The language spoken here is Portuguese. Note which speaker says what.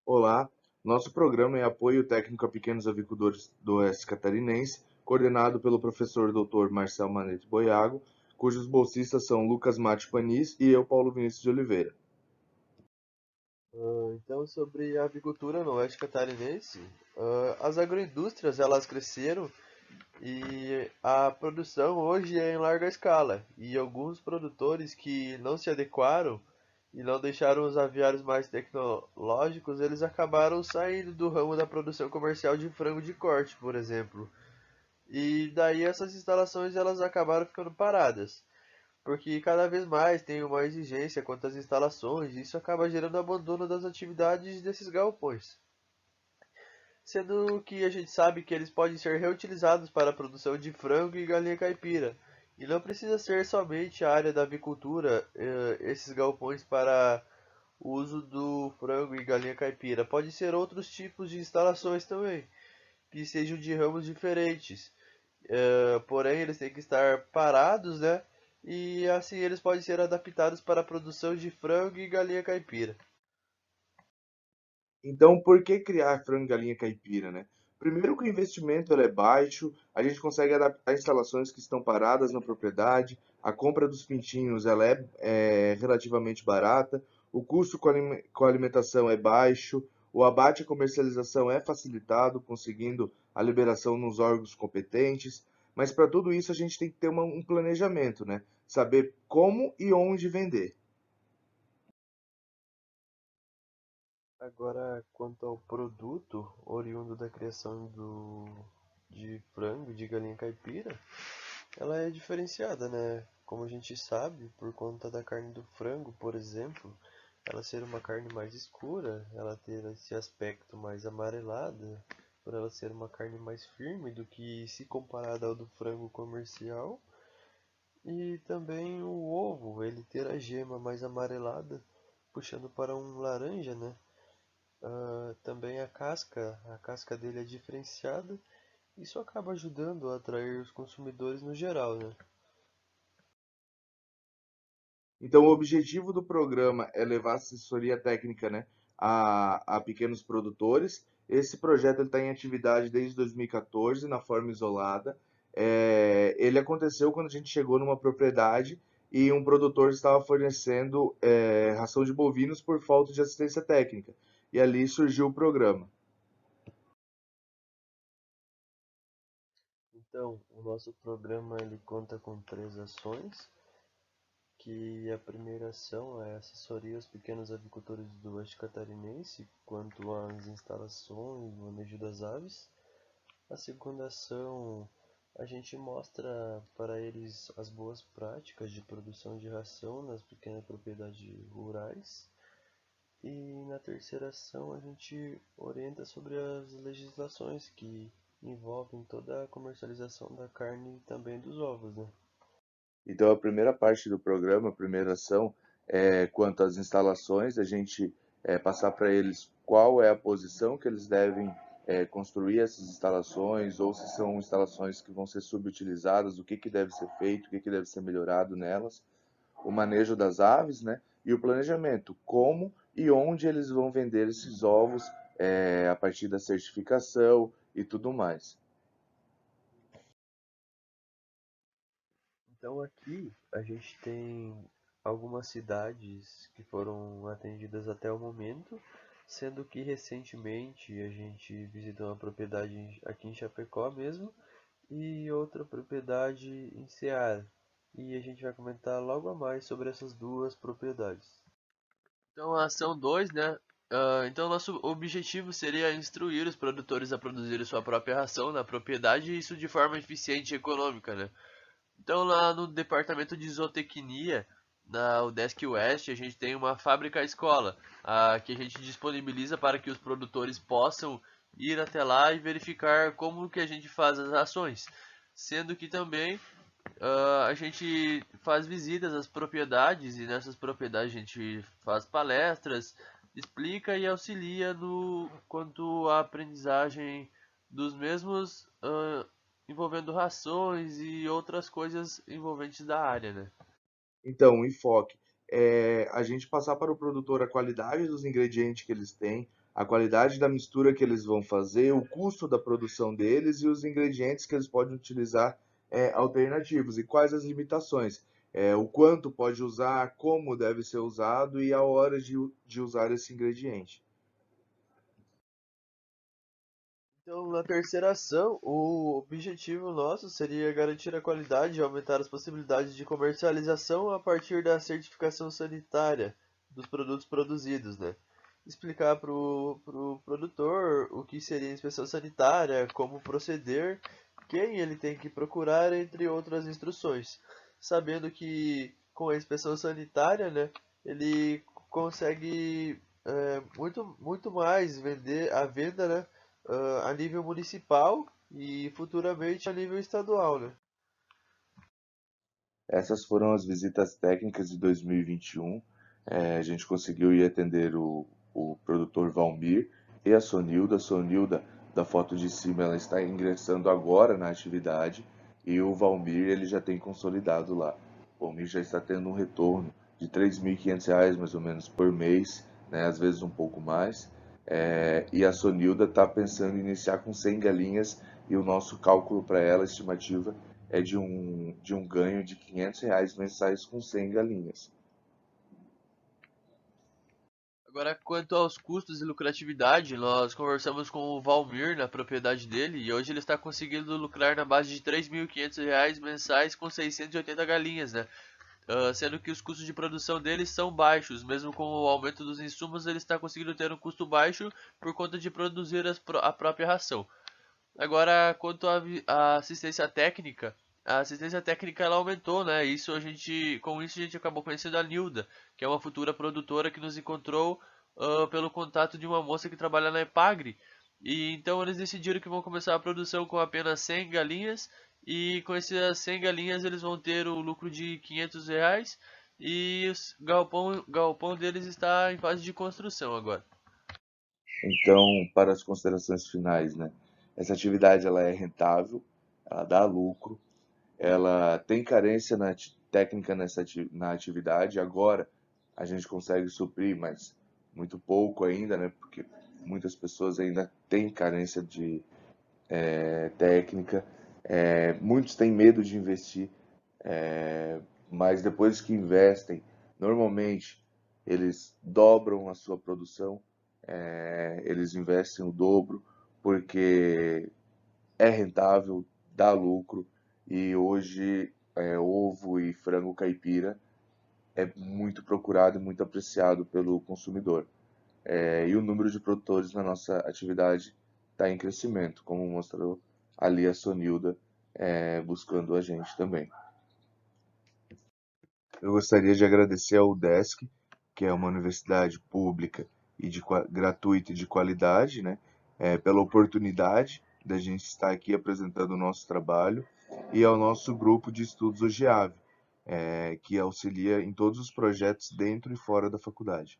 Speaker 1: Olá, nosso programa é apoio técnico a pequenos avicultores do Oeste Catarinense, coordenado pelo professor Dr. Marcel Manete Boiago, cujos bolsistas são Lucas Mate Panis e eu, Paulo Vinícius de Oliveira.
Speaker 2: Então, sobre a avicultura no Oeste Catarinense, as agroindústrias elas cresceram e a produção hoje é em larga escala. E alguns produtores que não se adequaram e não deixaram os aviários mais tecnológicos, eles acabaram saindo do ramo da produção comercial de frango de corte, por exemplo. E daí essas instalações elas acabaram ficando paradas. Porque cada vez mais tem uma exigência quanto às instalações, e isso acaba gerando abandono das atividades desses galpões. Sendo que a gente sabe que eles podem ser reutilizados para a produção de frango e galinha caipira. E não precisa ser somente a área da avicultura, esses galpões para o uso do frango e galinha caipira. Pode ser outros tipos de instalações também, que sejam de ramos diferentes. Porém, eles têm que estar parados, né? E assim eles podem ser adaptados para a produção de frango e galinha caipira.
Speaker 1: Então, por que criar frango e galinha caipira, né? Primeiro que o investimento ele é baixo, a gente consegue adaptar instalações que estão paradas na propriedade, a compra dos pintinhos ela é relativamente barata, o custo com a alimentação é baixo, o abate e comercialização é facilitado, conseguindo a liberação nos órgãos competentes, mas para tudo isso a gente tem que ter um planejamento, né? Saber como e onde vender.
Speaker 2: Agora, quanto ao produto oriundo da criação de frango e de galinha caipira, ela é diferenciada, né? Como a gente sabe, por conta da carne do frango, por exemplo, ela ser uma carne mais escura, ela ter esse aspecto mais amarelado, por ela ser uma carne mais firme do que se comparada ao do frango comercial. E também o ovo, ele ter a gema mais amarelada, puxando para um laranja, né? Também a casca dele é diferenciada. Isso acaba ajudando a atrair os consumidores no geral, né?
Speaker 1: Então, o objetivo do programa é levar assessoria técnica, né, a pequenos produtores. Esse projeto está em atividade desde 2014, na forma isolada. Ele aconteceu quando a gente chegou numa propriedade e um produtor estava fornecendo ração de bovinos por falta de assistência técnica. E ali surgiu o programa.
Speaker 2: Então, o nosso programa ele conta com três ações, que a primeira ação é assessoria aos pequenos avicultores do Oeste Catarinense quanto às instalações e manejo das aves. A segunda ação, a gente mostra para eles as boas práticas de produção de ração nas pequenas propriedades rurais. E na terceira ação, a gente orienta sobre as legislações que envolvem toda a comercialização da carne e também dos ovos, né?
Speaker 1: Então, a primeira parte do programa, a primeira ação, é quanto às instalações, a gente passar para eles qual é a posição que eles devem construir essas instalações, ou se são instalações que vão ser subutilizadas, o que, que deve ser feito, o que, que deve ser melhorado nelas, o manejo das aves, né? E o planejamento, como e onde eles vão vender esses ovos a partir da certificação e tudo mais.
Speaker 2: Então aqui a gente tem algumas cidades que foram atendidas até o momento, sendo que recentemente a gente visitou uma propriedade aqui em Chapecó mesmo e outra propriedade em Ceará. E a gente vai comentar logo a mais sobre essas duas propriedades. Então, a ação 2, né? Então, nosso objetivo seria instruir os produtores a produzirem sua própria ração na propriedade e isso de forma eficiente e econômica, né? Então, lá no departamento de zootecnia, na UDESC Oeste, a gente tem uma fábrica-escola, que a gente disponibiliza para que os produtores possam ir até lá e verificar como que a gente faz as ações. Sendo que também a gente faz visitas às propriedades e nessas propriedades a gente faz palestras, explica e auxilia no quanto à aprendizagem dos mesmos, envolvendo rações e outras coisas envolventes da área, né?
Speaker 1: Então, o enfoque é a gente passar para o produtor a qualidade dos ingredientes que eles têm, a qualidade da mistura que eles vão fazer, o custo da produção deles e os ingredientes que eles podem utilizar alternativos e quais as limitações. O quanto pode usar, como deve ser usado e a hora de usar esse ingrediente.
Speaker 2: Então, na terceira ação, o objetivo nosso seria garantir a qualidade e aumentar as possibilidades de comercialização a partir da certificação sanitária dos produtos produzidos, né? Explicar para o produtor o que seria inspeção sanitária, como proceder, quem ele tem que procurar, entre outras instruções. Sabendo que com a inspeção sanitária, né, ele consegue muito mais vender a venda, né? A nível municipal e futuramente a nível estadual, né?
Speaker 1: Essas foram as visitas técnicas de 2021. A gente conseguiu ir atender o produtor Valmir e a Sonilda. A Sonilda, da foto de cima, ela está ingressando agora na atividade e o Valmir ele já tem consolidado lá. O Valmir já está tendo um retorno de R$ 3.500 mais ou menos por mês, né? Às vezes um pouco mais. E a Sonilda está pensando em iniciar com 100 galinhas e o nosso cálculo para ela, a estimativa, é de um ganho de R$ 500 mensais com 100 galinhas.
Speaker 2: Agora, quanto aos custos e lucratividade, nós conversamos com o Valmir na propriedade dele e hoje ele está conseguindo lucrar na base de R$ 3.500 mensais com 680 galinhas, né? Sendo que os custos de produção deles são baixos, mesmo com o aumento dos insumos, ele está conseguindo ter um custo baixo por conta de produzir a própria ração. Agora, quanto à assistência técnica, a assistência técnica ela aumentou, né? Com isso a gente acabou conhecendo a Nilda, que é uma futura produtora que nos encontrou pelo contato de uma moça que trabalha na Epagre. E então eles decidiram que vão começar a produção com apenas 100 galinhas e com essas 100 galinhas eles vão ter o lucro de R$ 500 e o galpão deles está em fase de construção agora.
Speaker 1: Então, para as considerações finais, né? Essa atividade ela é rentável, ela dá lucro, ela tem carência técnica na atividade. Agora a gente consegue suprir, mas muito pouco ainda, né? Porque muitas pessoas ainda têm carência de técnica. Muitos têm medo de investir, mas depois que investem, normalmente eles dobram a sua produção, eles investem o dobro, porque é rentável, dá lucro e hoje ovo e frango caipira é muito procurado e muito apreciado pelo consumidor. E o número de produtores na nossa atividade está em crescimento, como mostrou ali a Sonilda buscando a gente também. Eu gostaria de agradecer ao UDESC, que é uma universidade pública e gratuita e de qualidade, né, pela oportunidade da gente estar aqui apresentando o nosso trabalho, e ao nosso grupo de estudos OGIAV, que auxilia em todos os projetos dentro e fora da faculdade.